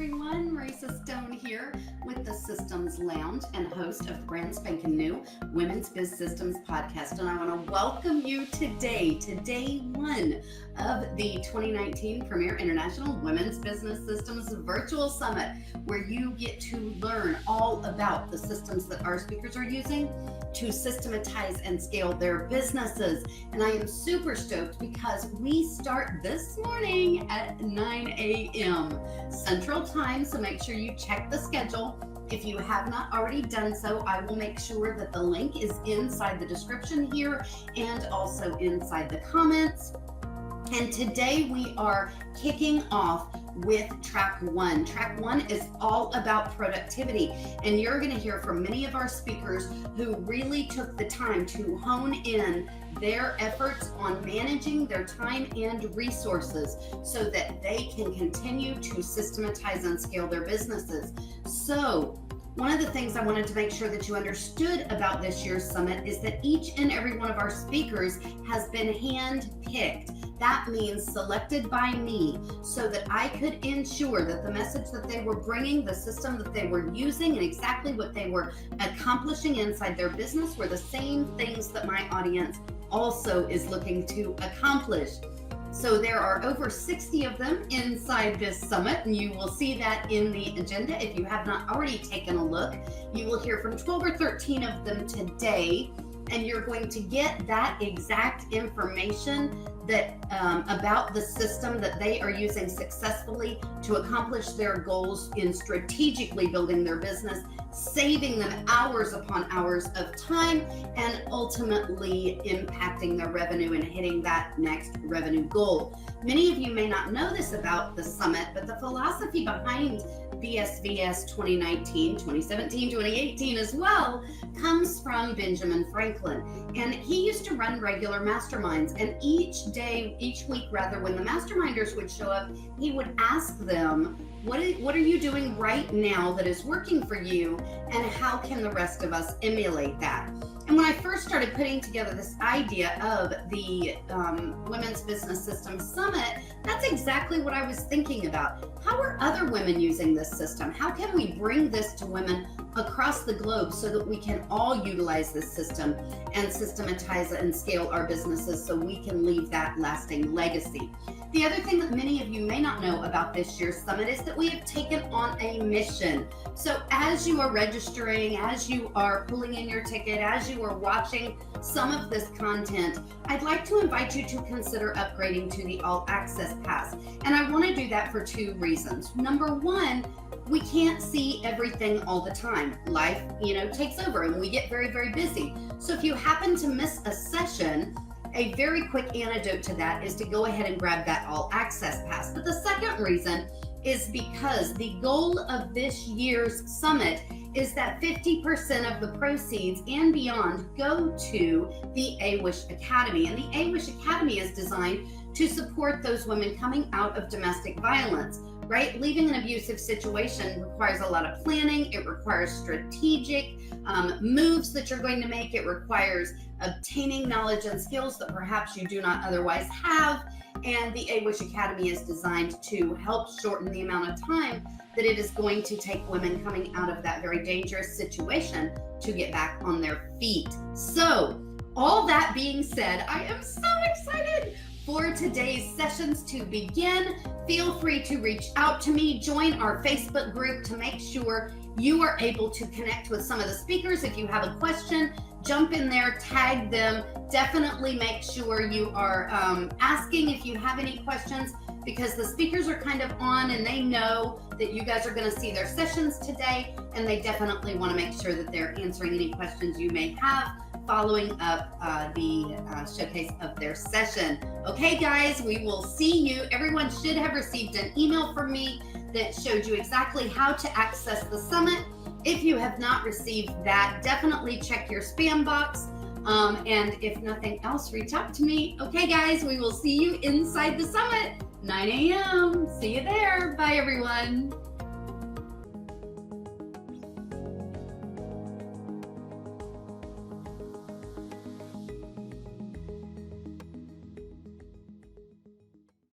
everyone. Marissa Stone here with the Systems Lounge and host of the brand spanking new Women's Biz Systems podcast. And I want to welcome you today to day one of the 2019 Premier International Women's Business Systems Virtual Summit, where you get to learn all about the systems that our speakers are using to systematize and scale their businesses. And I am super stoked because we start this morning at 9 a.m. Central Time, so make sure you check the schedule. If you have not already done so, I will make sure that the link is inside the description here and also inside the comments. And today we are kicking off with track one. Track one is all about productivity, and you're going to hear from many of our speakers who really took the time to hone in their efforts on managing their time and resources so that they can continue to systematize and scale their businesses. So one of the things I wanted to make sure that you understood about this year's summit is that each and every one of our speakers has been hand-picked. That means selected by me so that I could ensure that the message that they were bringing, the system that they were using, and exactly what they were accomplishing inside their business were the same things that my audience also is looking to accomplish. So there are over 60 of them inside this summit, and you will see that in the agenda. If you have not already taken a look, you will hear from 12 or 13 of them today, and you're going to get that exact information that about the system that they are using successfully to accomplish their goals in strategically building their business, saving them hours upon hours of time, and ultimately impacting their revenue and hitting that next revenue goal. Many of you may not know this about the summit, but the philosophy behind BSVS 2019, 2017, 2018 as well, comes from Benjamin Franklin. And he used to run regular masterminds, and each week, when the masterminders would show up, he would ask them, what are you doing right now that is working for you, and how can the rest of us emulate that? And when I first started putting together this idea of the Women's Business Systems Summit, that's exactly what I was thinking about. How are other women using this system? How can we bring this to women across the globe so that we can all utilize this system and systematize and scale our businesses so we can leave that lasting legacy? The other thing that many of you may not know about this year's summit is that we have taken on a mission. So as you are registering, as you are pulling in your ticket, as you are watching some of this content, I'd like to invite you to consider upgrading to the All Access Pass. And I want to do that for two reasons. Number one, we can't see everything all the time. Life, takes over and we get very, very busy. So if you happen to miss a session, a very quick antidote to that is to go ahead and grab that All Access Pass. But the second reason is because the goal of this year's summit is that 50% of the proceeds and beyond go to the AWISH Academy. And the AWISH Academy is designed to support those women coming out of domestic violence, right? Leaving an abusive situation requires a lot of planning. It requires strategic moves that you're going to make. It requires obtaining knowledge and skills that perhaps you do not otherwise have. And the AWISH Academy is designed to help shorten the amount of time that it is going to take women coming out of that very dangerous situation to get back on their feet. So, all that being said, I am so excited for today's sessions to begin. Feel free to reach out to me, join our Facebook group to make sure you are able to connect with some of the speakers. If you have a question, jump in there, tag them. Definitely make sure you are asking if you have any questions, because the speakers are kind of on and they know that you guys are going to see their sessions today, and they definitely want to make sure that they're answering any questions you may have following up the showcase of their session. Okay, guys, we will see you. Everyone should have received an email from me that showed you exactly how to access the summit. If you have not received that, definitely check your spam box. And if nothing else, reach out to me. Okay, guys, we will see you inside the summit, 9 a.m. See you there. Bye, everyone.